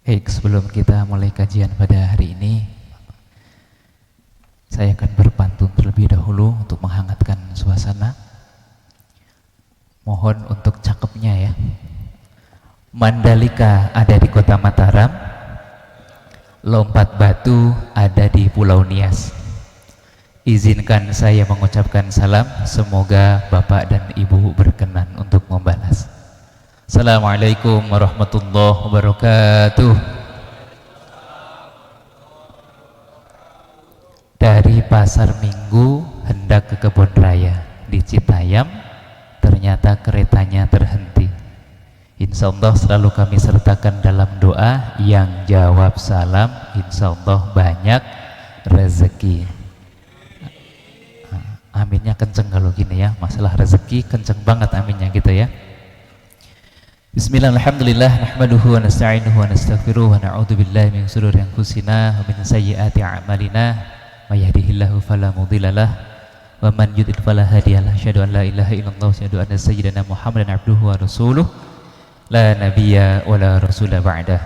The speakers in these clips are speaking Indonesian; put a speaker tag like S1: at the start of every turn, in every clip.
S1: Baik, sebelum kita mulai kajian pada hari ini, saya akan berpantun terlebih dahulu untuk menghangatkan suasana. Mohon untuk cakepnya ya. Mandalika ada di kota Mataram, lompat batu ada di Pulau Nias. Izinkan saya mengucapkan salam, semoga Bapak dan Ibu berkenan untuk membalas. Assalamualaikum warahmatullahi wabarakatuh. Dari pasar Minggu hendak ke kebun raya di Citayam, ternyata keretanya terhenti. Insya Allah selalu kami sertakan dalam doa, yang jawab salam insya Allah banyak rezeki. Aminnya kenceng kalau gini ya, masalah rezeki kenceng banget aminnya gitu ya. Bismillahirrahmanirrahim. Nahmaduhu wa nasta'inuhu wa nastaghfiruh wa na'udzu billahi min shururi anfusina wa min sayyiati a'malina. May yahdihillahu fala mudhillalah wa man yudlil fala hadiyalah. Asyhadu an la ilaha illallah wa asyhadu anna sayyidana Muhammadan abduhu wa rasuluh la nabiyya wa la rasula ba'dah.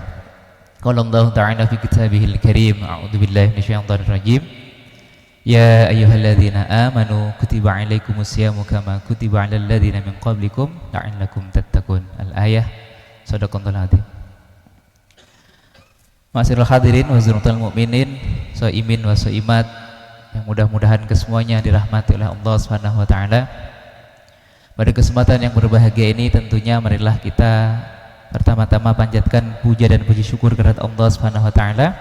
S1: Qala Allah ta'ala fi kitabihil karim, a'udzu billahi minasyaitonir rajim. Ya ayyuhalladzina amanu kutiba alaikumusyamu kama kutiba alal ladzina min qablikum la'allakum tattaqun. Al-ayah. Shadaqallahul adzim. Ma'asyiral hadirin wa hadiratul mukminin, shaimin wa shaimat, yang mudah-mudahan kesemuanya dirahmati oleh Allah Subhanahu wa taala. Pada kesempatan yang berbahagia ini tentunya marilah kita pertama-tama panjatkan puja dan puji syukur kepada Allah Subhanahu wa taala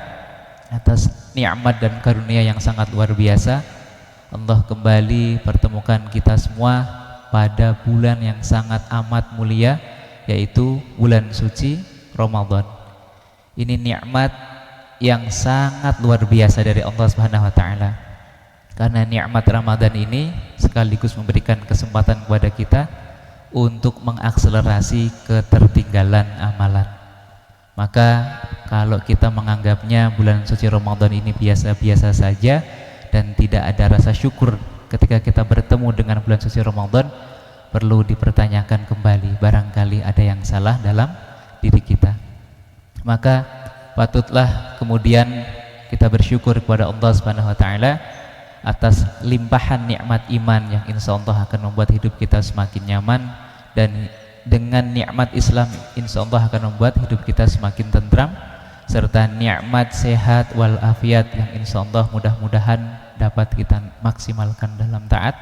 S1: atas nikmat dan karunia yang sangat luar biasa. Allah kembali pertemukan kita semua pada bulan yang sangat amat mulia, yaitu bulan suci Ramadan. Ini nikmat yang sangat luar biasa dari Allah Subhanahu wa taala. Karena nikmat Ramadan ini sekaligus memberikan kesempatan kepada kita untuk mengakselerasi ketertinggalan amalan. Maka kalau kita menganggapnya bulan suci Ramadan ini biasa-biasa saja dan tidak ada rasa syukur ketika kita bertemu dengan bulan suci Ramadan, perlu dipertanyakan kembali, barangkali ada yang salah dalam diri kita. Maka patutlah kemudian kita bersyukur kepada Allah Subhanahu wa taala atas limpahan nikmat iman yang insya Allah akan membuat hidup kita semakin nyaman, dan dengan nikmat Islam insya Allah akan membuat hidup kita semakin tentram, serta nikmat sehat walafiat yang insya Allah mudah-mudahan dapat kita maksimalkan dalam taat,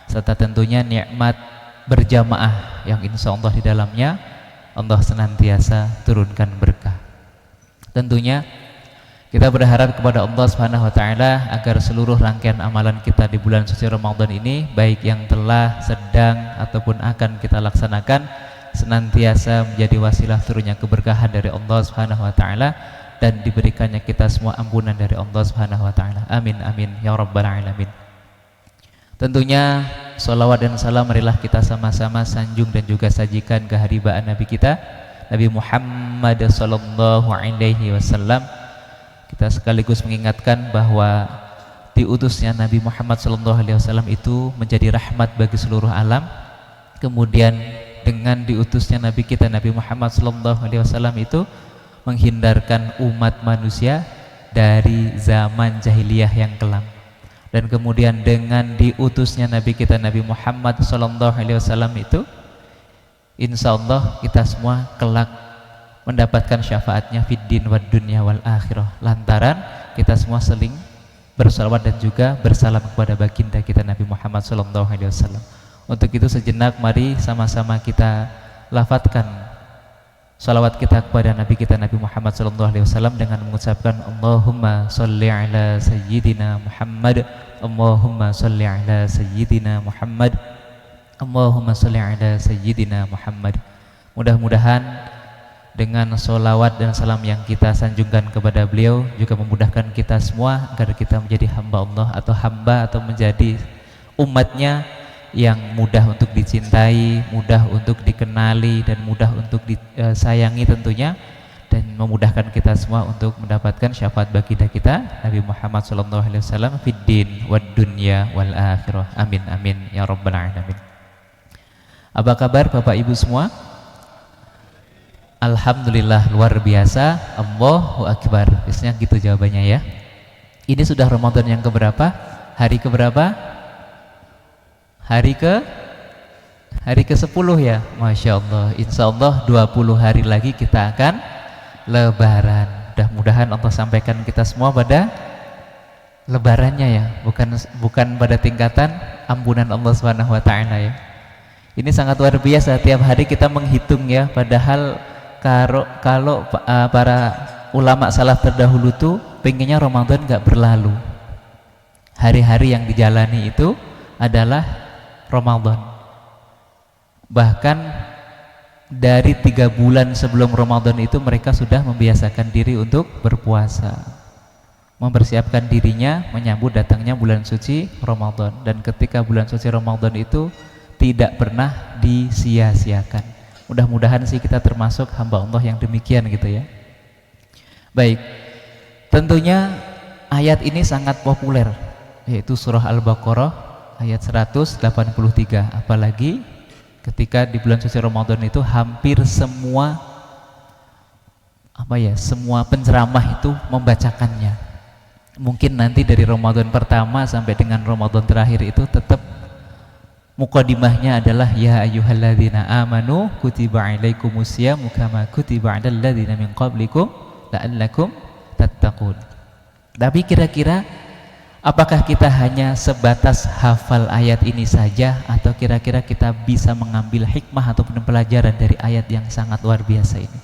S1: serta tentunya nikmat berjamaah yang insya Allah di dalamnya Allah senantiasa turunkan berkah. Tentunya kita berharap kepada Allah Subhanahu wa taala agar seluruh rangkaian amalan kita di bulan suci Ramadan ini, baik yang telah, sedang ataupun akan kita laksanakan, senantiasa menjadi wasilah turunnya keberkahan dari Allah Subhanahu wa taala dan diberikannya kita semua ampunan dari Allah Subhanahu wa taala. Amin amin ya rabbal alamin. Tentunya sholawat dan salam marilah kita sama-sama sanjung dan juga sajikan keharibaan Nabi kita, Nabi Muhammad sallallahu alaihi wasallam. Kita sekaligus mengingatkan bahwa diutusnya Nabi Muhammad sallallahu alaihi wasallam itu menjadi rahmat bagi seluruh alam. Kemudian dengan diutusnya Nabi kita Nabi Muhammad sallallahu alaihi wasallam itu menghindarkan umat manusia dari zaman jahiliyah yang kelam. Dan kemudian dengan diutusnya Nabi kita Nabi Muhammad sallallahu alaihi wasallam itu insyaallah kita semua kelak mendapatkan syafaatnya fid din wad dunya wal akhirah, lantaran kita semua saling bersalawat dan juga bersalam kepada baginda kita Nabi Muhammad sallallahu alaihi wasallam. Untuk itu sejenak mari sama-sama kita lafadzkan salawat kita kepada Nabi kita Nabi Muhammad sallallahu alaihi wasallam dengan mengucapkan Allahumma sholli ala sayyidina Muhammad, Allahumma sholli ala sayyidina Muhammad, Allahumma sholli ala sayyidina Muhammad. Mudah-mudahan dengan sholawat dan salam yang kita sanjungkan kepada beliau juga memudahkan kita semua agar kita menjadi hamba Allah atau menjadi umatnya yang mudah untuk dicintai, mudah untuk dikenali, dan mudah untuk disayangi tentunya, dan memudahkan kita semua untuk mendapatkan syafaat baginda kita Nabi Muhammad SAW fid din wad dunya wal akhirah. Amin amin ya rabbal alamin. Apa kabar Bapak Ibu semua? Alhamdulillah, luar biasa, Allahu Akbar. Biasanya gitu jawabannya ya. Ini sudah Ramadan yang keberapa? Hari keberapa? Hari ke-10 ya. Masya Allah. Insya Allah 20 hari lagi kita akan Lebaran. Mudah-mudahan Allah sampaikan kita semua pada Lebarannya ya, bukan pada tingkatan ampunan Allah Subhanahu wa taala ya. Ini sangat luar biasa, tiap hari kita menghitung ya, padahal kalau para ulama salaf terdahulu tuh pengennya Ramadan gak berlalu. Hari-hari yang dijalani itu adalah Ramadan. Bahkan dari 3 bulan sebelum Ramadan itu mereka sudah membiasakan diri untuk berpuasa, mempersiapkan dirinya menyambut datangnya bulan suci Ramadan. Dan ketika bulan suci Ramadan itu tidak pernah disia-siakan. Mudah-mudahan sih kita termasuk hamba Allah yang demikian gitu ya. Baik, tentunya ayat ini sangat populer, yaitu surah Al-Baqarah ayat 183. Apalagi ketika di bulan suci Ramadan itu hampir semua semua penceramah itu membacakannya. Mungkin nanti dari Ramadan pertama sampai dengan Ramadan terakhir itu tetap mukadimahnya adalah ya ayyuhalladzina amanu kutiba alaikumusyamu kama kutiba alal ladzina min qablikum la'allakum tattaqun. Tapi kira-kira apakah kita hanya sebatas hafal ayat ini saja, atau kira-kira kita bisa mengambil hikmah ataupun pelajaran dari ayat yang sangat luar biasa ini?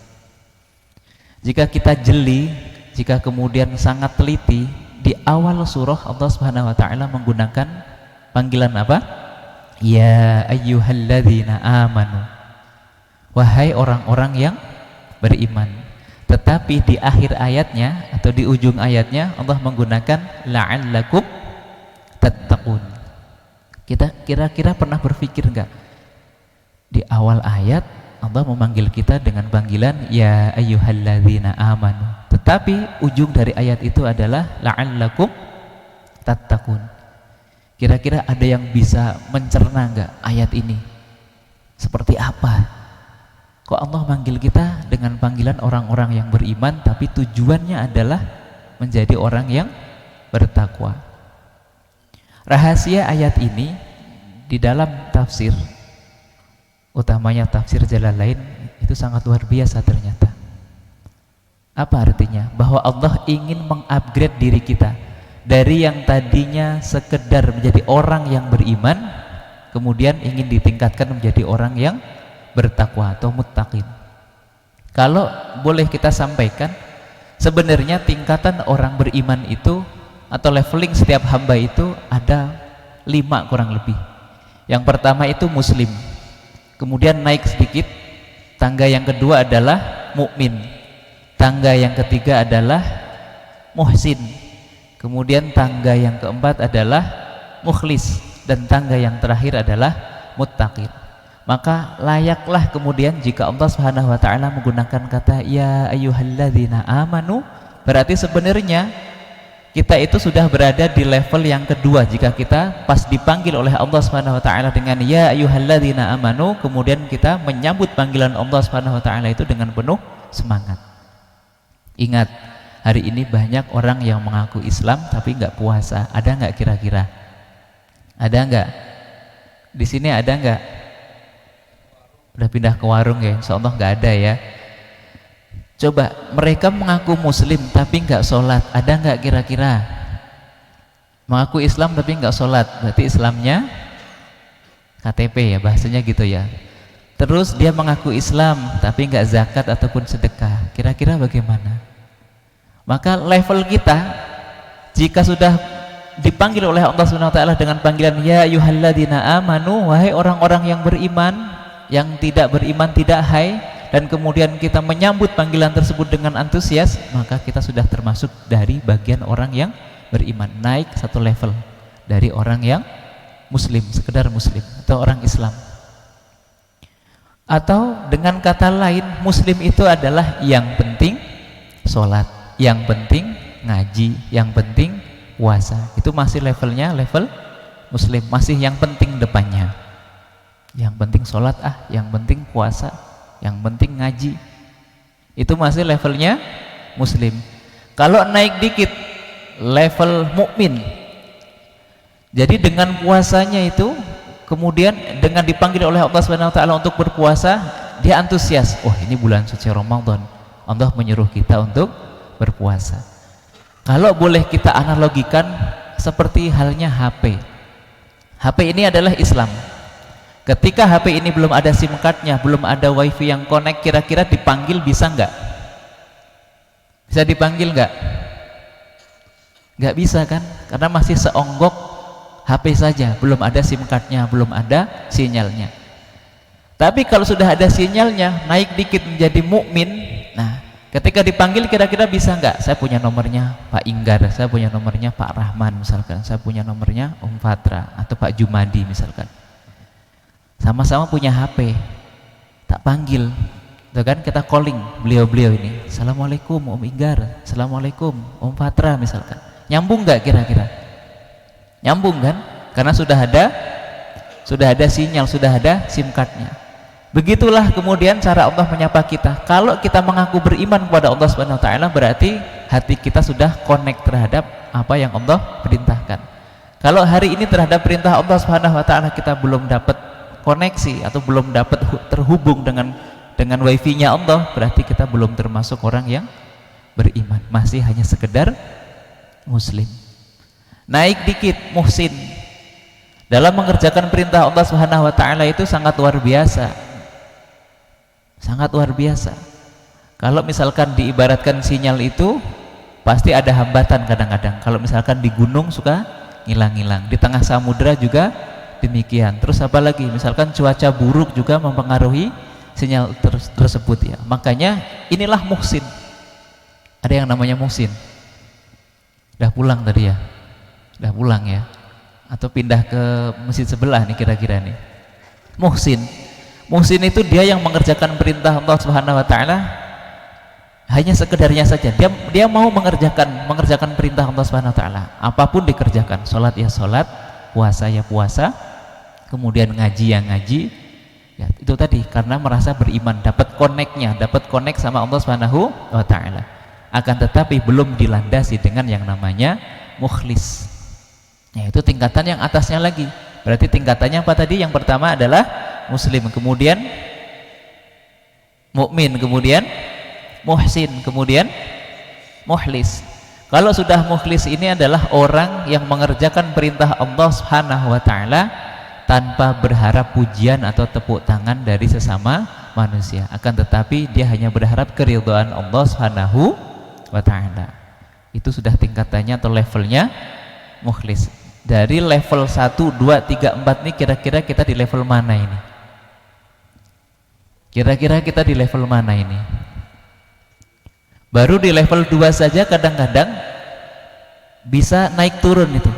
S1: Jika kita jeli, jika kemudian sangat teliti, di awal surah Allah Subhanahu wa taala menggunakan panggilan apa? Ya ayyuhalladzina amanu, wahai orang-orang yang beriman. Tetapi di akhir ayatnya atau di ujung ayatnya Allah menggunakan la'allakum tattaqun. Kita kira-kira pernah berpikir enggak, di awal ayat Allah memanggil kita dengan panggilan ya ayyuhalladzina amanu, tetapi ujung dari ayat itu adalah la'allakum tattaqun. Kira-kira ada yang bisa mencerna enggak ayat ini? Seperti apa? Kok Allah manggil kita dengan panggilan orang-orang yang beriman, tapi tujuannya adalah menjadi orang yang bertakwa? Rahasia ayat ini di dalam tafsir, utamanya tafsir Jalalain, itu sangat luar biasa ternyata. Apa artinya? Bahwa Allah ingin mengupgrade diri kita dari yang tadinya sekedar menjadi orang yang beriman, kemudian ingin ditingkatkan menjadi orang yang bertakwa atau muttaqin. Kalau boleh kita sampaikan, sebenarnya tingkatan orang beriman itu atau leveling setiap hamba itu ada 5 kurang lebih. Yang pertama itu muslim, kemudian naik sedikit, tangga yang kedua adalah mukmin, tangga yang ketiga adalah muhsin, kemudian tangga yang keempat adalah mukhlis, dan tangga yang terakhir adalah muttaqin. Maka layaklah kemudian jika Allah Subhanahu wa taala menggunakan kata ya ayyuhalladzina amanu, berarti sebenarnya kita itu sudah berada di level yang kedua. Jika kita pas dipanggil oleh Allah Subhanahu wa taala dengan ya ayyuhalladzina amanu, kemudian kita menyambut panggilan Allah Subhanahu wa taala itu dengan penuh semangat. Ingat, hari ini banyak orang yang mengaku Islam tapi nggak puasa. Ada nggak kira-kira? Ada nggak? Di sini ada nggak? Udah pindah ke warung ya? Insya Allah nggak ada ya. Coba, mereka mengaku Muslim tapi nggak sholat. Ada nggak kira-kira? Mengaku Islam tapi nggak sholat, berarti Islamnya KTP ya, bahasanya gitu ya. Terus dia mengaku Islam tapi nggak zakat ataupun sedekah. Kira-kira bagaimana? Maka level kita jika sudah dipanggil oleh Allah Subhanahu wa taala dengan panggilan ya ayyuhalladzina amanu, wahai orang-orang yang beriman, yang tidak beriman tidak hai, dan kemudian kita menyambut panggilan tersebut dengan antusias, maka kita sudah termasuk dari bagian orang yang beriman, naik satu level dari orang yang muslim, sekedar muslim atau orang Islam. Atau dengan kata lain, muslim itu adalah yang penting sholat, yang penting ngaji, yang penting puasa. Itu masih levelnya level muslim, masih yang penting depannya. Yang penting sholat yang penting puasa, yang penting ngaji. itu masih levelnya muslim. Kalau naik dikit level mukmin. Jadi dengan puasanya itu kemudian dengan dipanggil oleh Allah Subhanahu wa taala untuk berpuasa, dia antusias. Wah, ini bulan suci Ramadan. Allah menyuruh kita untuk berpuasa. Kalau boleh kita analogikan seperti halnya HP. HP ini adalah Islam. Ketika HP ini belum ada SIM cardnya, belum ada WiFi yang connect, kira-kira dipanggil bisa nggak? Bisa dipanggil nggak? Nggak bisa kan? Karena masih seonggok HP saja, belum ada SIM cardnya, belum ada sinyalnya. Tapi kalau sudah ada sinyalnya, naik dikit menjadi mukmin, nah ketika dipanggil kira-kira bisa nggak? Saya punya nomornya Pak Inggar, saya punya nomornya Pak Rahman misalkan, saya punya nomornya Om Fatra atau Pak Jumadi misalkan. Sama-sama punya HP, tak panggil, tuh kan, kita calling beliau-beliau ini. Assalamualaikum Om Inggar, Assalamualaikum Om Fatra misalkan. Nyambung nggak kira-kira? Nyambung kan? Karena sudah ada sinyal, sudah ada SIM cardnya. Begitulah kemudian cara Allah menyapa kita. Kalau kita mengaku beriman kepada Allah Subhanahu wa taala, berarti hati kita sudah connect terhadap apa yang Allah perintahkan. Kalau hari ini terhadap perintah Allah Subhanahu wa taala kita belum dapat koneksi atau belum dapat terhubung dengan wifi-nya Allah, berarti kita belum termasuk orang yang beriman, masih hanya sekedar muslim. Naik dikit muhsin. Dalam mengerjakan perintah Allah Subhanahu wa taala itu sangat luar biasa. Sangat luar biasa. Kalau misalkan diibaratkan sinyal itu pasti ada hambatan kadang-kadang. Kalau misalkan di gunung suka ngilang-ngilang, di tengah samudra juga demikian. Terus apa lagi? Misalkan cuaca buruk juga mempengaruhi sinyal tersebut ya. Makanya inilah muhsin. Ada yang namanya muhsin. Udah pulang tadi ya? Udah pulang ya? Atau pindah ke masjid sebelah nih kira-kira nih. Muhsin. Muhsin itu dia yang mengerjakan perintah Allah Subhanahu wa taala hanya sekedarnya saja. Dia mau mengerjakan perintah Allah Subhanahu wa taala. Apapun dikerjakan. Salat ya salat, puasa ya puasa, kemudian ngaji ya ngaji. Ya, itu tadi karena merasa beriman, dapat connect sama Allah Subhanahu wa taala. Akan tetapi belum dilandasi dengan yang namanya mukhlis. Ya, itu tingkatan yang atasnya lagi. Berarti tingkatannya apa tadi? Yang pertama adalah muslim, kemudian mukmin, kemudian muhsin, kemudian mukhlis. Kalau sudah mukhlis ini adalah orang yang mengerjakan perintah Allah Subhanahu wa taala tanpa berharap pujian atau tepuk tangan dari sesama manusia. Akan tetapi dia hanya berharap keridhaan Allah Subhanahu wa taala. Itu sudah tingkatannya atau levelnya mukhlis. Dari level 1, 2, 3, 4 ini kira-kira kita di level mana ini? Kira-kira kita di level mana ini? Baru di level 2 saja kadang-kadang bisa naik turun itu.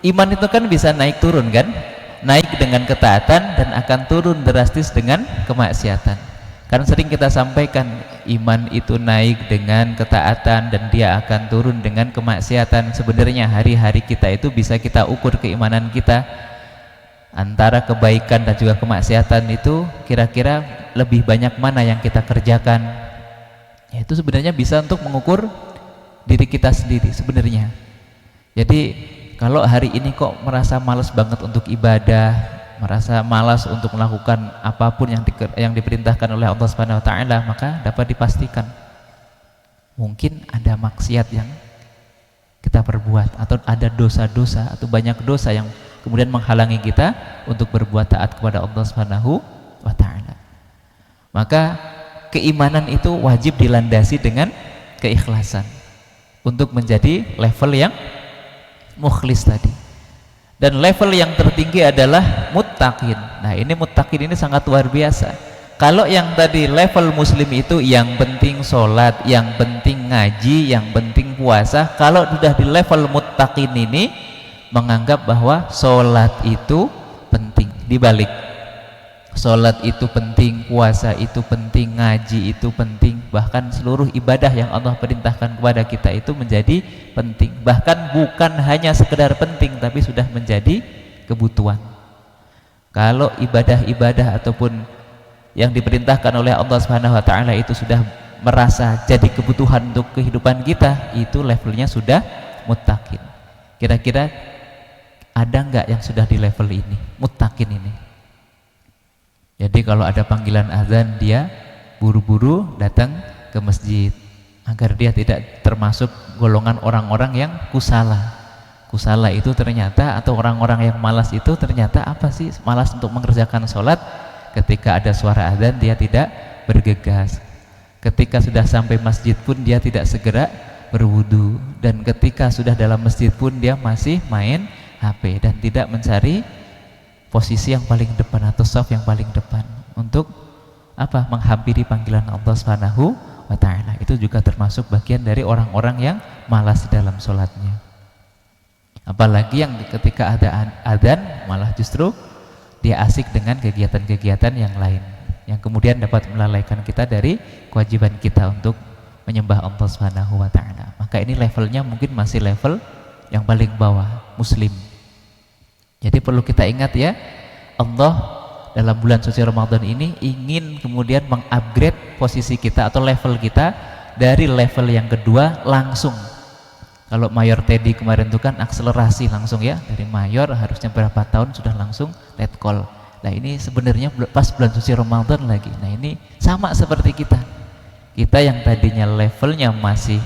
S1: Iman itu kan bisa naik turun kan? Naik dengan ketaatan dan akan turun drastis dengan kemaksiatan. Kan sering kita sampaikan, iman itu naik dengan ketaatan dan dia akan turun dengan kemaksiatan. Sebenarnya hari-hari kita itu bisa kita ukur keimanan kita antara kebaikan dan juga kemaksiatan itu kira-kira lebih banyak mana yang kita kerjakan. Ya, itu sebenarnya bisa untuk mengukur diri kita sendiri sebenarnya. Jadi kalau hari ini kok merasa malas banget untuk ibadah, merasa malas untuk melakukan apapun yang diperintahkan oleh Allah Subhanahu wa taala, maka dapat dipastikan mungkin ada maksiat yang kita perbuat atau ada dosa-dosa atau banyak dosa yang kemudian menghalangi kita untuk berbuat taat kepada Allah Subhanahu wa taala. Maka keimanan itu wajib dilandasi dengan keikhlasan untuk menjadi level yang mukhlis tadi. Dan level yang tertinggi adalah muttaqin. Nah, ini muttaqin ini sangat luar biasa. Kalau yang tadi level muslim itu yang penting sholat, yang penting ngaji, yang penting puasa. Kalau sudah di level muttaqin ini menganggap bahwa sholat itu penting, dibalik. Sholat itu penting, puasa itu penting, ngaji itu penting, bahkan seluruh ibadah yang Allah perintahkan kepada kita itu menjadi penting. Bahkan bukan hanya sekedar penting, tapi sudah menjadi kebutuhan. Kalau ibadah-ibadah ataupun yang diperintahkan oleh Allah Subhanahu wa taala itu sudah merasa jadi kebutuhan untuk kehidupan kita, itu levelnya sudah muttaqin. Kira-kira ada nggak yang sudah di level ini, muttaqin ini? Jadi kalau ada panggilan azan, dia buru-buru datang ke masjid agar dia tidak termasuk golongan orang-orang yang kusala. Kusala itu ternyata, atau orang-orang yang malas itu ternyata apa sih? Malas untuk mengerjakan sholat. Ketika ada suara azan dia tidak bergegas, ketika sudah sampai masjid pun dia tidak segera berwudu, dan ketika sudah dalam masjid pun dia masih main HP dan tidak mencari posisi yang paling depan atau saf yang paling depan untuk apa? Menghampiri panggilan Allah Subhanahu wa ta'ala. Itu juga termasuk bagian dari orang-orang yang malas di dalam sholatnya. Apalagi yang ketika ada adzan malah justru dia asik dengan kegiatan-kegiatan yang lain, yang kemudian dapat melalaikan kita dari kewajiban kita untuk menyembah Allah Subhanahu wa ta'ala. Maka ini levelnya mungkin masih level yang paling bawah, muslim. Jadi perlu kita ingat ya, Allah dalam bulan suci Ramadan ini ingin kemudian mengupgrade posisi kita atau level kita dari level yang kedua langsung. Kalau mayor Teddy kemarin itu kan akselerasi langsung ya, dari mayor harusnya berapa tahun sudah langsung letkol. Nah ini sebenarnya pas bulan suci Ramadan lagi. Nah ini sama seperti kita. Kita yang tadinya levelnya masih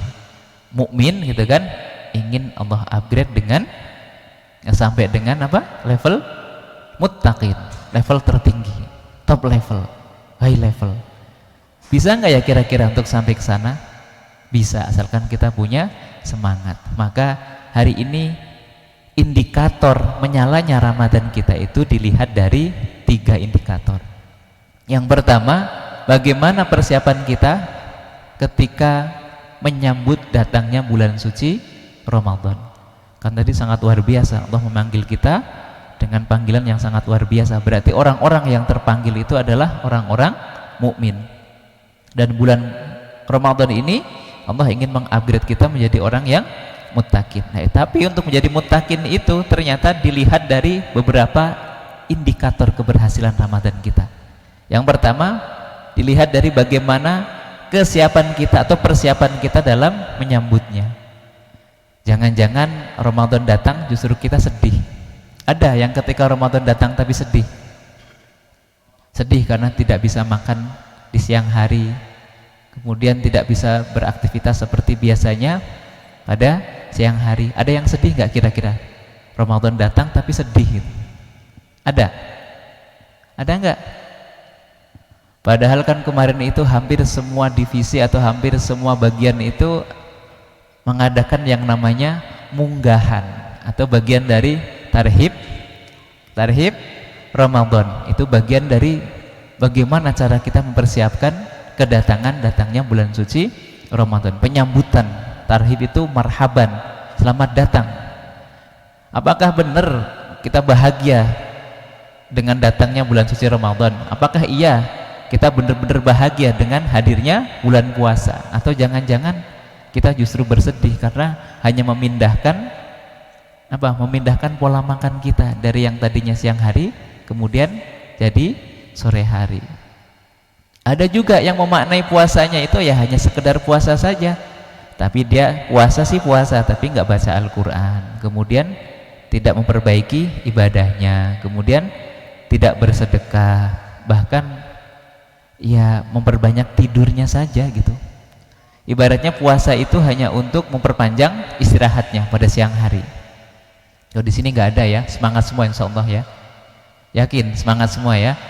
S1: mukmin gitu kan, ingin Allah upgrade dengan sampai dengan apa? Level muttaqin, level tertinggi, top level, high level. Bisa nggak ya kira-kira untuk sampai ke sana? Bisa, asalkan kita punya semangat. Maka hari ini indikator menyalanya Ramadan kita itu dilihat dari 3 indikator. Yang pertama, bagaimana persiapan kita ketika menyambut datangnya bulan suci Ramadan. Kan tadi sangat luar biasa, Allah memanggil kita dengan panggilan yang sangat luar biasa. Berarti orang-orang yang terpanggil itu adalah orang-orang mukmin. Dan bulan Ramadan ini Allah ingin mengupgrade kita menjadi orang yang muttaqin. Nah, tapi untuk menjadi muttaqin itu ternyata dilihat dari beberapa indikator keberhasilan Ramadan kita. Yang pertama, dilihat dari bagaimana kesiapan kita atau persiapan kita dalam menyambutnya. Jangan-jangan Ramadan datang justru kita sedih. Ada yang ketika Ramadan datang tapi sedih. Sedih karena tidak bisa makan di siang hari, kemudian tidak bisa beraktivitas seperti biasanya pada siang hari. Ada yang sedih nggak kira-kira? Ramadan datang tapi sedih gitu. Ada? Ada nggak? Padahal kan kemarin itu hampir semua divisi atau hampir semua bagian itu mengadakan yang namanya munggahan atau bagian dari tarhib Ramadan. Itu bagian dari bagaimana cara kita mempersiapkan datangnya bulan suci Ramadan. Penyambutan tarhib itu marhaban, selamat datang. Apakah benar kita bahagia dengan datangnya bulan suci Ramadan? Apakah iya kita benar-benar bahagia dengan hadirnya bulan puasa? Atau jangan-jangan kita justru bersedih karena hanya memindahkan pola makan kita dari yang tadinya siang hari kemudian jadi sore hari. Ada juga yang memaknai puasanya itu ya hanya sekedar puasa saja, tapi dia puasa sih puasa tapi nggak baca Al-Quran, kemudian tidak memperbaiki ibadahnya, kemudian tidak bersedekah, bahkan ya memperbanyak tidurnya saja gitu. Ibaratnya puasa itu hanya untuk memperpanjang istirahatnya pada siang hari. Kalau di sini nggak ada ya, semangat semua insya Allah ya, yakin semangat semua ya,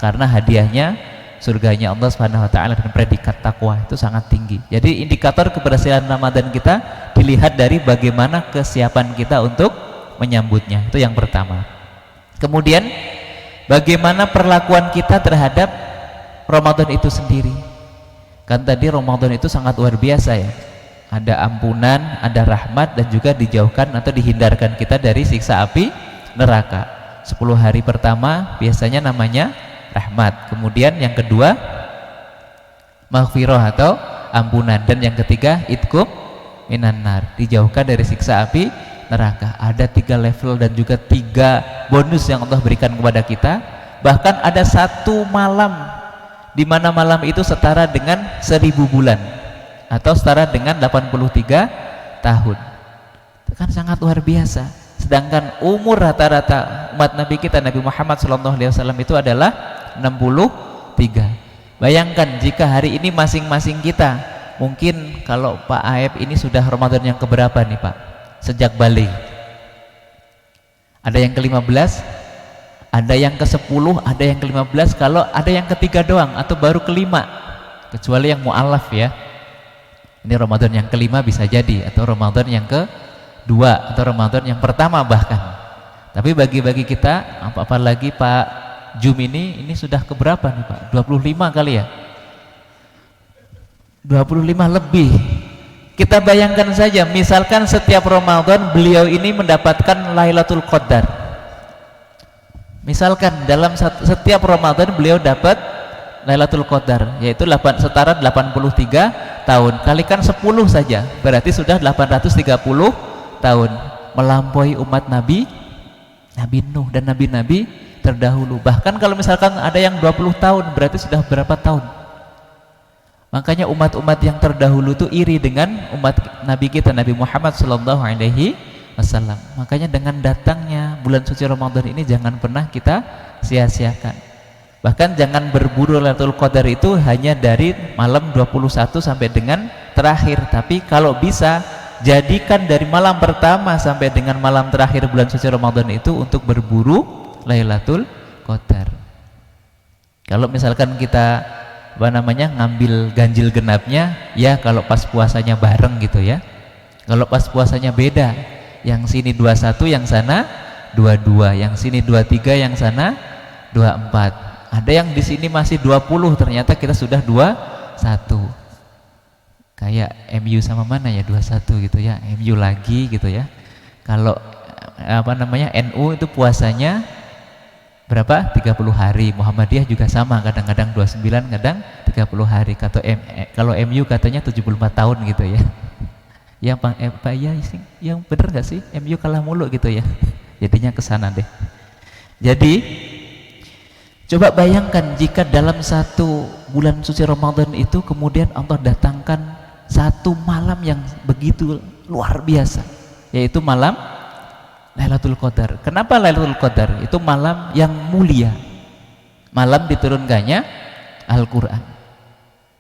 S1: karena hadiahnya surganya Allah Subhanahu wa ta'ala dan predikat takwa itu sangat tinggi. Jadi indikator keberhasilan Ramadan kita dilihat dari bagaimana kesiapan kita untuk menyambutnya. Itu yang pertama. Kemudian bagaimana perlakuan kita terhadap Ramadan itu sendiri. Kan tadi Ramadan itu sangat luar biasa ya. Ada ampunan, ada rahmat, dan juga dijauhkan atau dihindarkan kita dari siksa api neraka. 10 hari pertama biasanya namanya rahmat, kemudian yang kedua maghfirah atau ampunan, dan yang ketiga itqum minan nar, dijauhkan dari siksa api neraka. Ada 3 level dan juga 3 bonus yang Allah berikan kepada kita. Bahkan ada 1 malam di mana malam itu setara dengan 1000 bulan atau setara dengan 83 tahun. Itu kan sangat luar biasa. Sedangkan umur rata-rata umat Nabi kita Nabi Muhammad SAW itu adalah 63. Bayangkan jika hari ini masing-masing kita, mungkin kalau Pak Aep ini sudah Ramadan yang keberapa nih Pak? Sejak balik. Ada yang ke-15, ada yang ke-10, ada yang ke-15, kalau ada yang ketiga doang atau baru ke-5, kecuali yang mu'alaf ya. Ini Ramadan yang ke-5 bisa jadi, atau Ramadan yang ke-2, atau Ramadan yang pertama bahkan. Tapi bagi-bagi kita, apalagi Pak Jum ini sudah keberapa nih Pak? 25 kali ya? 25 lebih. Kita bayangkan saja, misalkan setiap Ramadan beliau ini mendapatkan Lailatul Qadar. Misalkan dalam setiap Ramadan beliau dapat Lailatul Qadar, yaitu setara 83 tahun. Kalikan 10 saja, berarti sudah 830 tahun. Melampaui umat Nabi Nuh dan Nabi-Nabi terdahulu. Bahkan kalau misalkan ada yang 20 tahun, berarti sudah berapa tahun? Makanya umat-umat yang terdahulu itu iri dengan umat Nabi kita Nabi Muhammad SAW. Makanya dengan datangnya bulan suci Ramadan ini jangan pernah kita sia-siakan. Bahkan jangan berburu Lailatul Qadar itu hanya dari malam 21 sampai dengan terakhir. Tapi kalau bisa jadikan dari malam pertama sampai dengan malam terakhir bulan suci Ramadan itu untuk berburu Lailatul Qadar. Kalau misalkan kita ngambil ganjil genapnya ya kalau pas puasanya bareng gitu ya. Kalau pas puasanya beda, yang sini 21, yang sana 22, yang sini 23, yang sana 24. Ada yang di sini masih 20, ternyata kita sudah 21. Kayak MU sama mana ya 21 gitu ya, MU lagi gitu ya. Kalau NU itu puasanya berapa? 30 hari. Muhammadiyah juga sama, kadang-kadang 29, kadang 30 hari. Kalau MU katanya 74 tahun gitu ya. Yang bener nggak sih? MU kalah mulu gitu ya. Jadinya kesana deh. Jadi coba bayangkan jika dalam satu bulan suci Ramadan itu kemudian Allah datangkan satu malam yang begitu luar biasa, yaitu malam Lailatul Qadar. Kenapa Lailatul Qadar? Itu malam yang mulia, malam diturunkannya Al-Quran.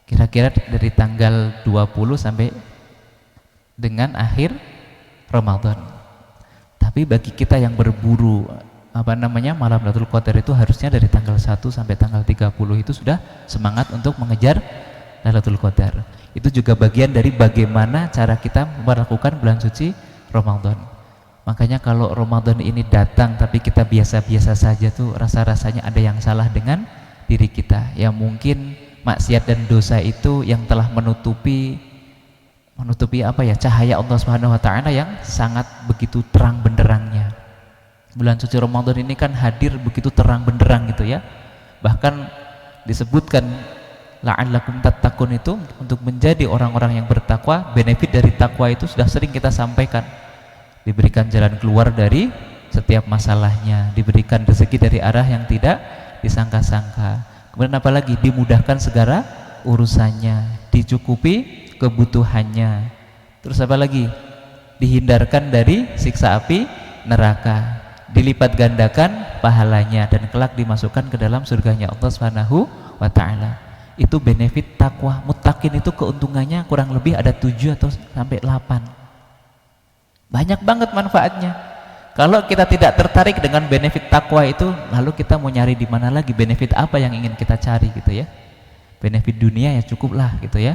S1: Kira-kira dari tanggal 20 sampai dengan akhir Ramadan. Tapi bagi kita yang berburu malam Lailatul Qadar itu harusnya dari tanggal 1 sampai tanggal 30 itu sudah semangat untuk mengejar Lailatul Qadar. Itu juga bagian dari bagaimana cara kita melakukan bulan suci Ramadan. Makanya kalau Ramadan ini datang tapi kita biasa-biasa saja tuh rasa-rasanya ada yang salah dengan diri kita. Ya mungkin maksiat dan dosa itu yang telah menutupi cahaya Allah Subhanahu wa taala yang sangat begitu terang benderangnya. Bulan suci Ramadan ini kan hadir begitu terang benderang gitu ya. Bahkan disebutkan la'allakum tattaqun itu untuk menjadi orang-orang yang bertakwa. Benefit dari takwa itu sudah sering kita sampaikan. Diberikan jalan keluar dari setiap masalahnya, diberikan rezeki dari arah yang tidak disangka-sangka. Kemudian apalagi dimudahkan segala urusannya, dicukupi kebutuhannya. Terus apa lagi? Dihindarkan dari siksa api neraka, dilipat gandakan pahalanya dan kelak dimasukkan ke dalam surganya Allah Subhanahu wa taala. Itu benefit takwa. Muttaqin itu keuntungannya kurang lebih ada 7 atau sampai 8. Banyak banget manfaatnya. Kalau kita tidak tertarik dengan benefit takwa itu, lalu kita mau nyari di mana lagi? Benefit apa yang ingin kita cari gitu ya? Benefit dunia ya cukuplah gitu ya.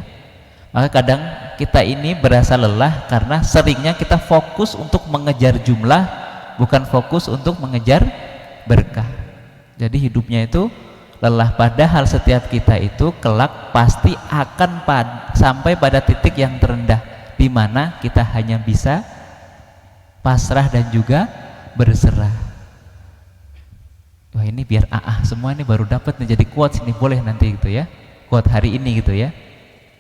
S1: Maka kadang kita ini berasa lelah karena seringnya kita fokus untuk mengejar jumlah, bukan fokus untuk mengejar berkah. Jadi hidupnya itu lelah, padahal setiap kita itu kelak pasti akan sampai pada titik yang terendah di mana kita hanya bisa pasrah dan juga berserah. Wah ini biar semua ini baru dapat nih jadi quotes ini, boleh nanti gitu ya, quote hari ini gitu ya.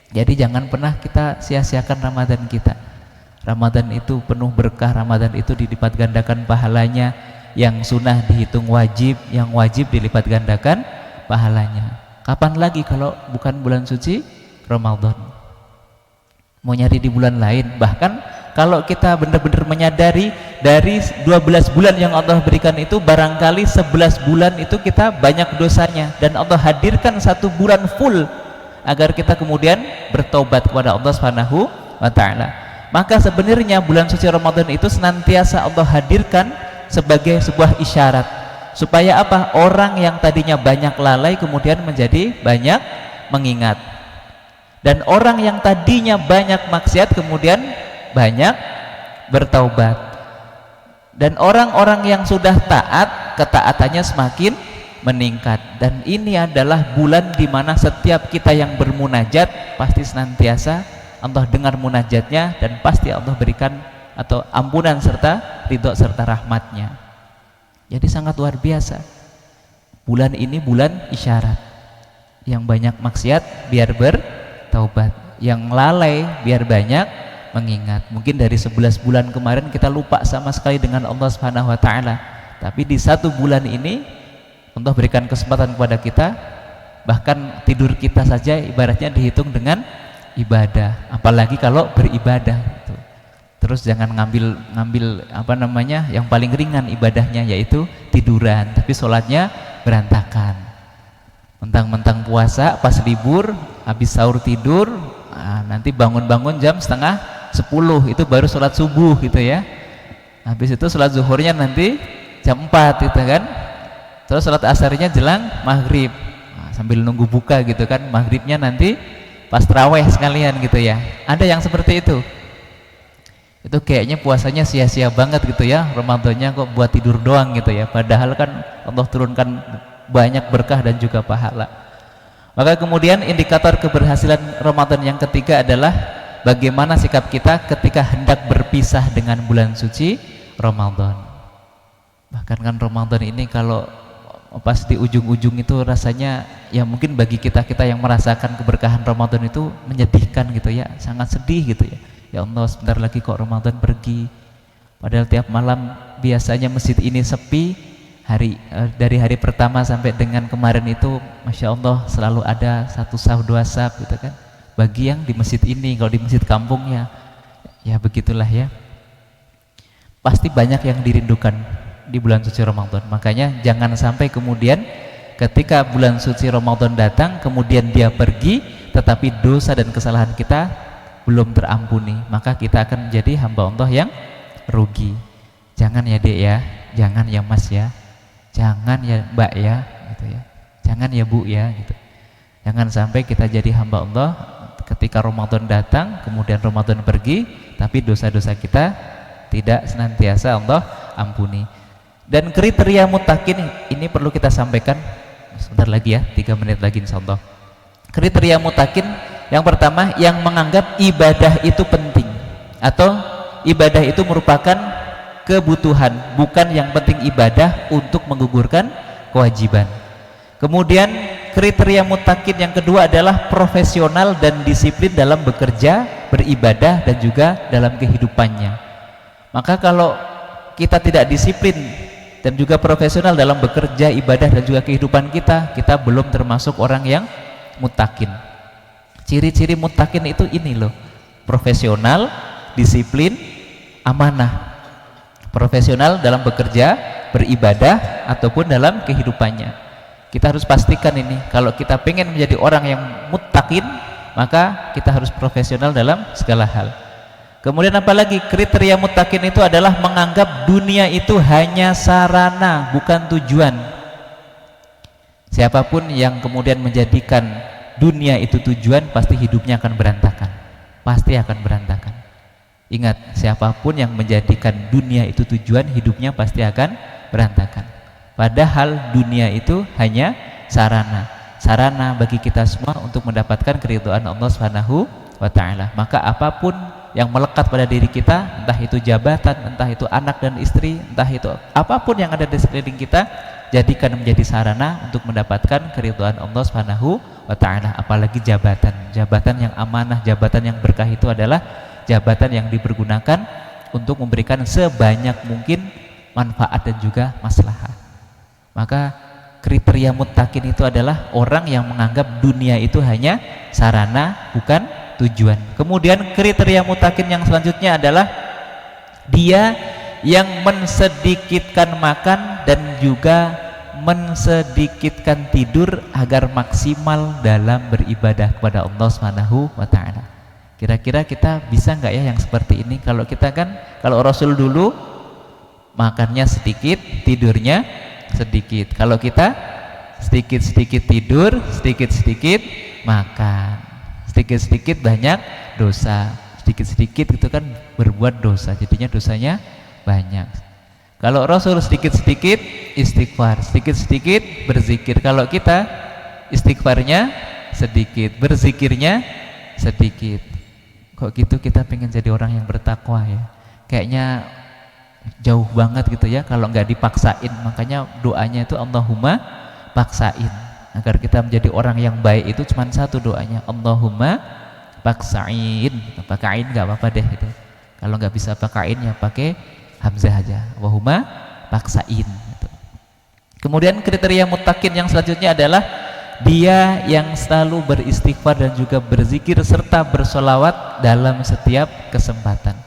S1: Jadi jangan pernah kita sia-siakan Ramadan kita. Ramadan itu penuh berkah, Ramadan itu dilipat gandakan pahalanya, yang sunnah dihitung wajib, yang wajib dilipat gandakan pahalanya. Kapan lagi kalau bukan bulan suci Ramadan? Mau nyari di bulan lain? Bahkan kalau kita benar-benar menyadari dari 12 bulan yang Allah berikan itu, barangkali 11 bulan itu kita banyak dosanya, dan Allah hadirkan 1 bulan full agar kita kemudian bertobat kepada Allah Subhanahu wa ta'ala. Maka sebenarnya bulan suci Ramadan itu senantiasa Allah hadirkan sebagai sebuah isyarat supaya apa? Orang yang tadinya banyak lalai kemudian menjadi banyak mengingat, dan orang yang tadinya banyak maksiat kemudian banyak bertaubat, dan orang-orang yang sudah taat ketaatannya semakin meningkat. Dan ini adalah bulan di mana setiap kita yang bermunajat pasti senantiasa Allah dengar munajatnya, dan pasti Allah berikan atau ampunan serta ridho serta rahmatnya. Jadi sangat luar biasa. Bulan ini bulan isyarat. Yang banyak maksiat biar bertaubat, yang lalai biar banyak mengingat. Mungkin dari 11 bulan kemarin kita lupa sama sekali dengan Allah Subhanahu wa ta'ala, tapi di 1 bulan ini Allah berikan kesempatan kepada kita, bahkan tidur kita saja ibaratnya dihitung dengan ibadah, apalagi kalau beribadah gitu. Terus jangan ngambil apa namanya yang paling ringan ibadahnya, yaitu tiduran, tapi sholatnya berantakan. Mentang-mentang puasa pas libur habis sahur tidur, nanti bangun-bangun jam setengah 10 itu baru sholat subuh gitu ya. Habis itu sholat zuhurnya nanti jam 4 gitu kan. Terus sholat asarnya jelang maghrib, sambil nunggu buka gitu kan. Maghribnya nanti pas taraweh sekalian gitu ya. Ada yang seperti itu. Itu kayaknya puasanya sia-sia banget gitu ya. Ramadannya kok buat tidur doang gitu ya. Padahal kan Allah turunkan banyak berkah dan juga pahala. Maka kemudian indikator keberhasilan Ramadan yang ketiga adalah bagaimana sikap kita ketika hendak berpisah dengan bulan suci Ramadan. Bahkan kan Ramadan ini kalau pas di ujung-ujung itu rasanya ya mungkin bagi kita-kita yang merasakan keberkahan Ramadan itu menyedihkan gitu ya, sangat sedih gitu ya. Ya Allah, sebentar lagi kok Ramadan pergi. Padahal tiap malam biasanya masjid ini sepi. Dari hari pertama sampai dengan kemarin itu Masya Allah selalu ada 1 saf 2 saf gitu kan. Bagi yang di masjid ini, kalau di masjid kampungnya ya begitulah ya, pasti banyak yang dirindukan di bulan suci Ramadan. Makanya jangan sampai kemudian ketika bulan suci Ramadan datang kemudian dia pergi tetapi dosa dan kesalahan kita belum terampuni, maka kita akan menjadi hamba Allah yang rugi. Jangan ya Dek ya, jangan ya Mas ya, jangan ya Mbak ya gitu ya, jangan ya Bu ya gitu. Jangan sampai kita jadi hamba Allah ketika Ramadan datang kemudian Ramadan pergi tapi dosa-dosa kita tidak senantiasa Allah ampuni. Dan kriteria muttaqin ini perlu kita sampaikan sebentar lagi ya, 3 menit lagi insyaallah. Kriteria muttaqin yang pertama, yang menganggap ibadah itu penting atau ibadah itu merupakan kebutuhan, bukan yang penting ibadah untuk menggugurkan kewajiban. Kemudian kriteria muttaqin yang kedua adalah profesional dan disiplin dalam bekerja, beribadah dan juga dalam kehidupannya. Maka kalau kita tidak disiplin dan juga profesional dalam bekerja, ibadah dan juga kehidupan kita, kita belum termasuk orang yang muttaqin. Ciri-ciri muttaqin itu ini loh: profesional, disiplin, amanah. Profesional dalam bekerja, beribadah ataupun dalam kehidupannya. Kita harus pastikan ini, kalau kita pengen menjadi orang yang muttaqin, maka kita harus profesional dalam segala hal. Kemudian apalagi kriteria muttaqin itu adalah menganggap dunia itu hanya sarana, bukan tujuan. Siapapun yang kemudian menjadikan dunia itu tujuan, pasti hidupnya akan berantakan. Pasti akan berantakan. Ingat, siapapun yang menjadikan dunia itu tujuan, hidupnya pasti akan berantakan. Padahal dunia itu hanya sarana bagi kita semua untuk mendapatkan keridhaan Allah Subhanahu wa ta'ala. Maka apapun yang melekat pada diri kita, entah itu jabatan, entah itu anak dan istri, entah itu apapun yang ada di sekeliling kita, jadikan menjadi sarana untuk mendapatkan keridhaan Allah Subhanahu wa ta'ala. Apalagi jabatan yang amanah, jabatan yang berkah itu adalah jabatan yang dipergunakan untuk memberikan sebanyak mungkin manfaat dan juga maslahah. Maka kriteria muttaqin itu adalah orang yang menganggap dunia itu hanya sarana bukan tujuan. Kemudian kriteria muttaqin yang selanjutnya adalah dia yang mensedikitkan makan dan juga mensedikitkan tidur agar maksimal dalam beribadah kepada Allah Subhanahu wa taala. Kira-kira kita bisa nggak ya yang seperti ini? Kalau kita kan, kalau Rasul dulu makannya sedikit, tidurnya sedikit. Kalau kita sedikit-sedikit tidur, sedikit-sedikit makan, sedikit-sedikit banyak dosa, sedikit-sedikit itu kan berbuat dosa, jadinya dosanya banyak. Kalau Rasul sedikit-sedikit istighfar, sedikit-sedikit berzikir. Kalau kita istighfarnya sedikit, berzikirnya sedikit. Kok gitu kita pengen jadi orang yang bertakwa ya? Kayaknya jauh banget gitu ya kalau nggak dipaksain. Makanya doanya itu Allahumma paksain. Agar kita menjadi orang yang baik itu cuma satu doanya, Allahumma paksain. Pakain nggak apa-apa deh itu. Kalau nggak bisa pakain ya pakai hamzah aja, Allahumma paksain gitu. Kemudian kriteria muttaqin yang selanjutnya adalah dia yang selalu beristighfar dan juga berzikir serta bersolawat dalam setiap kesempatan.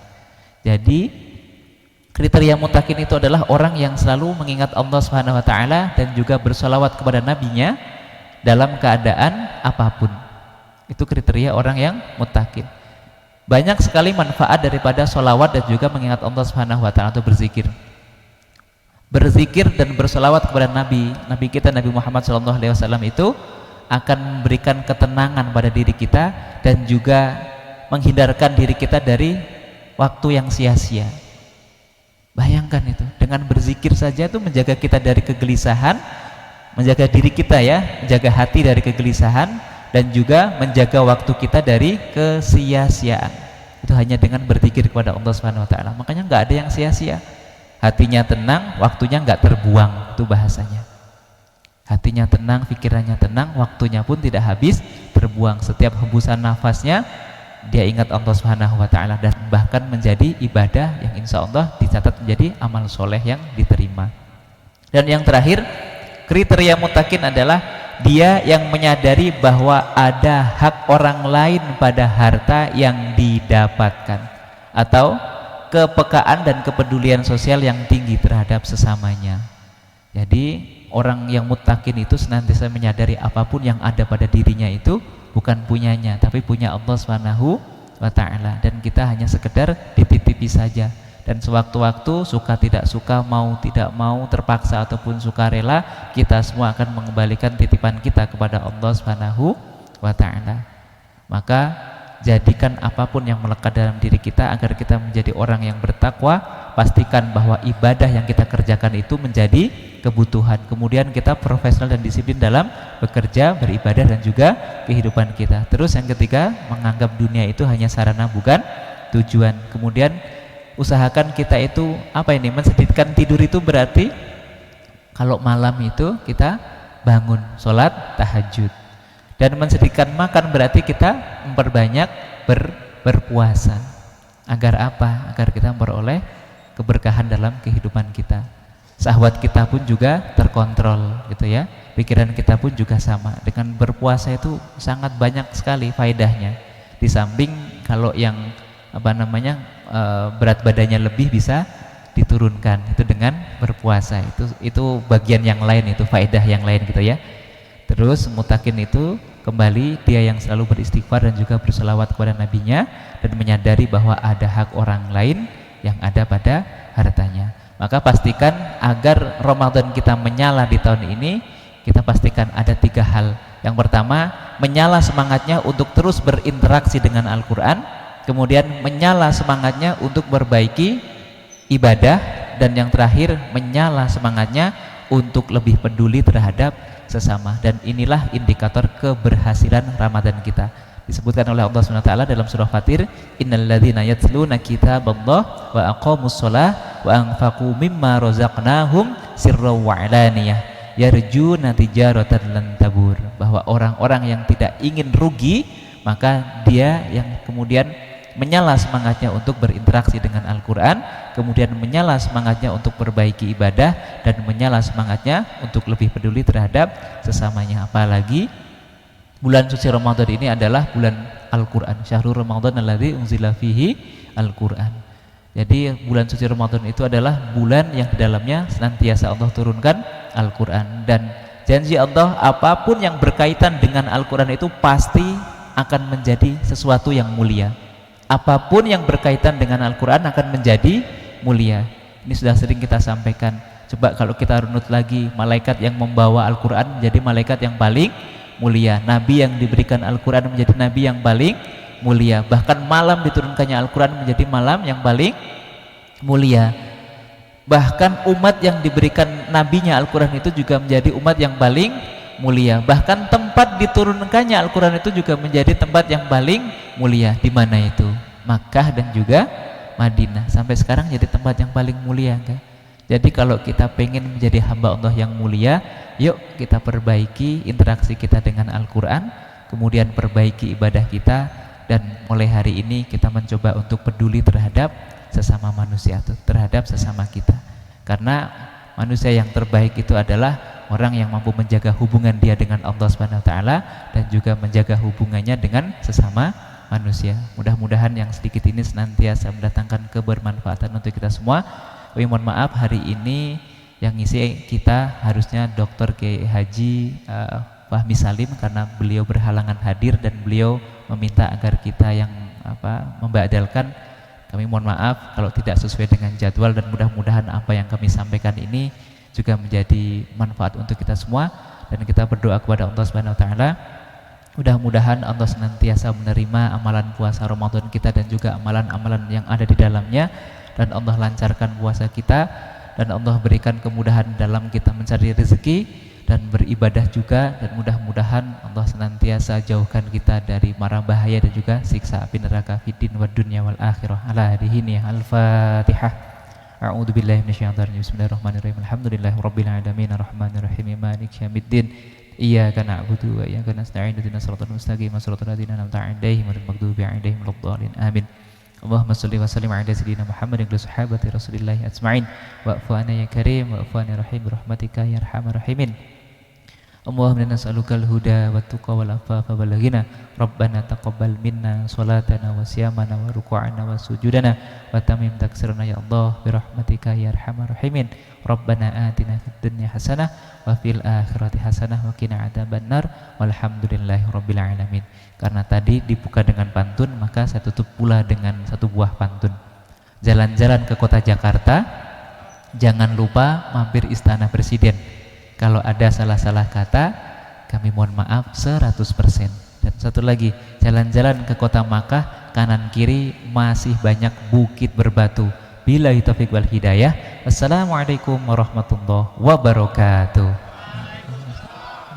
S1: Jadi kriteria muttaqin itu adalah orang yang selalu mengingat Allah Subhanahu wa taala dan juga bersolawat kepada nabinya dalam keadaan apapun. Itu kriteria orang yang muttaqin. Banyak sekali manfaat daripada solawat dan juga mengingat Allah Subhanahu wa taala, atau berzikir. Berzikir dan bersolawat kepada Nabi kita Nabi Muhammad SAW itu akan memberikan ketenangan pada diri kita dan juga menghindarkan diri kita dari waktu yang sia-sia. Bayangkan itu, dengan berzikir saja itu menjaga kita dari kegelisahan, menjaga diri kita ya, menjaga hati dari kegelisahan, dan juga menjaga waktu kita dari kesia-siaan. Itu hanya dengan berzikir kepada Allah Subhanahu wa taala. Makanya nggak ada yang sia-sia. Hatinya tenang, waktunya nggak terbuang, itu bahasanya. Hatinya tenang, pikirannya tenang, waktunya pun tidak habis terbuang. Setiap hembusan nafasnya dia ingat Allah Subhanahu wa taala, dan bahkan menjadi ibadah yang insya Allah dicatat menjadi amal soleh yang diterima. Dan yang terakhir, kriteria muttaqin adalah dia yang menyadari bahwa ada hak orang lain pada harta yang didapatkan, atau kepekaan dan kepedulian sosial yang tinggi terhadap sesamanya. Jadi orang yang muttaqin itu senantiasa menyadari apapun yang ada pada dirinya itu bukan punyanya, tapi punya Allah Subhanahu wa taala, dan kita hanya sekedar dititipi saja. Dan sewaktu-waktu suka tidak suka, mau tidak mau, terpaksa ataupun sukarela, kita semua akan mengembalikan titipan kita kepada Allah Subhanahu wa taala. Maka jadikan apapun yang melekat dalam diri kita agar kita menjadi orang yang bertakwa. Pastikan bahwa ibadah yang kita kerjakan itu menjadi kebutuhan. Kemudian kita profesional dan disiplin dalam bekerja, beribadah, dan juga kehidupan kita. Terus yang ketiga, menganggap dunia itu hanya sarana bukan tujuan. Kemudian usahakan kita itu mensedikitkan tidur. Itu berarti kalau malam itu kita bangun sholat tahajud. Dan mensedikitkan makan berarti kita memperbanyak berpuasa. Agar apa? Agar kita memperoleh keberkahan dalam kehidupan kita. Syahwat kita pun juga terkontrol gitu ya. Pikiran kita pun juga sama. Dengan berpuasa itu sangat banyak sekali faedahnya. Di samping kalau yang berat badannya lebih bisa diturunkan itu dengan berpuasa. Itu bagian yang lain, itu faedah yang lain gitu ya. Terus muttaqin itu kembali dia yang selalu beristighfar dan juga berselawat kepada nabinya, dan menyadari bahwa ada hak orang lain yang ada pada hartanya. Maka pastikan agar Ramadan kita menyala di tahun ini, kita pastikan ada 3 hal. Yang pertama, menyala semangatnya untuk terus berinteraksi dengan Al-Quran. Kemudian menyala semangatnya untuk berbaiki ibadah. Dan yang terakhir, menyala semangatnya untuk lebih peduli terhadap sesama. Dan inilah indikator keberhasilan Ramadan kita. Disebutkan oleh Allah SWT dalam surah Fatir, innalladzina yatluna kitaballah wa aqamus shalah wa anfaqu mimma razaqnahum sirran wa alaniyah yarjuna tijaratan lan tabur. Bahwa orang-orang yang tidak ingin rugi, maka dia yang kemudian menyala semangatnya untuk berinteraksi dengan Al-Quran, kemudian menyala semangatnya untuk perbaiki ibadah, dan menyala semangatnya untuk lebih peduli terhadap sesamanya. Apalagi bulan suci Ramadan ini adalah bulan Al-Quran. Syahrul Ramadan alladzi unzila fihi Al-Quran. Jadi bulan suci Ramadan itu adalah bulan yang di dalamnya senantiasa Allah turunkan Al-Quran, dan janji Allah apapun yang berkaitan dengan Al-Quran itu pasti akan menjadi sesuatu yang mulia. Apapun yang berkaitan dengan Al-Quran akan menjadi mulia. Ini sudah sering kita sampaikan. Coba kalau kita runut lagi, malaikat yang membawa Al-Quran menjadi malaikat yang paling mulia. Nabi yang diberikan Al-Quran menjadi nabi yang paling mulia. Bahkan malam diturunkannya Al-Quran menjadi malam yang paling mulia. Bahkan umat yang diberikan nabinya Al-Quran itu juga menjadi umat yang paling mulia. Bahkan tempat diturunkannya Al-Quran itu juga menjadi tempat yang paling mulia. Di mana itu? Makkah dan juga Madinah. Sampai sekarang jadi tempat yang paling mulia, kan? Jadi kalau kita pengen menjadi hamba Allah yang mulia, yuk kita perbaiki interaksi kita dengan Al-Quran, kemudian perbaiki ibadah kita, dan mulai hari ini kita mencoba untuk peduli terhadap sesama manusia, terhadap sesama kita. Karena manusia yang terbaik itu adalah orang yang mampu menjaga hubungan dia dengan Allah Subhanahu wa taala dan juga menjaga hubungannya dengan sesama manusia. Mudah-mudahan yang sedikit ini senantiasa mendatangkan kebermanfaatan untuk kita semua. Kami mohon maaf, hari ini yang ngisi kita harusnya Dr. Kiai Haji Fahmi Salim, karena beliau berhalangan hadir dan beliau meminta agar kita yang membadalkan. Kami mohon maaf kalau tidak sesuai dengan jadwal, dan mudah-mudahan apa yang kami sampaikan ini juga menjadi manfaat untuk kita semua, dan kita berdoa kepada Allah Subhanahu wa taala mudah-mudahan Allah senantiasa menerima amalan puasa Ramadan kita dan juga amalan-amalan yang ada di dalamnya, dan Allah lancarkan puasa kita, dan Allah berikan kemudahan dalam kita mencari rezeki dan beribadah juga, dan mudah-mudahan Allah senantiasa jauhkan kita dari mara bahaya dan juga siksa api neraka fiddin wad dunya wal akhirah. Ala hadhihi al-Fatihah. A'udzu billahi minasyaitonir rajim. Bismillahirrahmanirrahim. Alhamdulillahirabbil alamin arrahmanir rahim maliki yaumiddin. Iyyaka na'budu wa iyyaka nasta'in. Ihdinas siratal mustaqim, siratal ladzina an'amta 'alaihim ghairil maghdubi 'alaihim waladdallin. Amin. Allahumma shalli wa sallim 'ala sayyidina Muhammadin wa sahabati Rasulillah ajma'in. Wa'fu 'anna ya karim wa'fu 'anni rahim birahmatika ya arhamar rahimin. Allahumma inna nas'alukal huda wat tuqa wal afafa wal ghina. Rabbana taqabbal minna salatana wa siyamana wa ruku'ana wa sujudana wa tamim taksirana ya Allah birahmatika ya arhamar rahimin. Rabbana atina fid dunya hasanah wa fil akhirati hasanah wa qina adzabannar walhamdulillahi rabbil alamin. Karena tadi dibuka dengan pantun, maka saya tutup pula dengan satu buah pantun. Jalan-jalan ke kota Jakarta, jangan lupa mampir Istana Presiden. Kalau ada salah-salah kata, kami mohon maaf 100%. Dan satu lagi, jalan-jalan ke kota Makkah, kanan kiri masih banyak bukit berbatu. Billahi taufiq wal hidayah. Wassalamualaikum warahmatullahi wabarakatuh.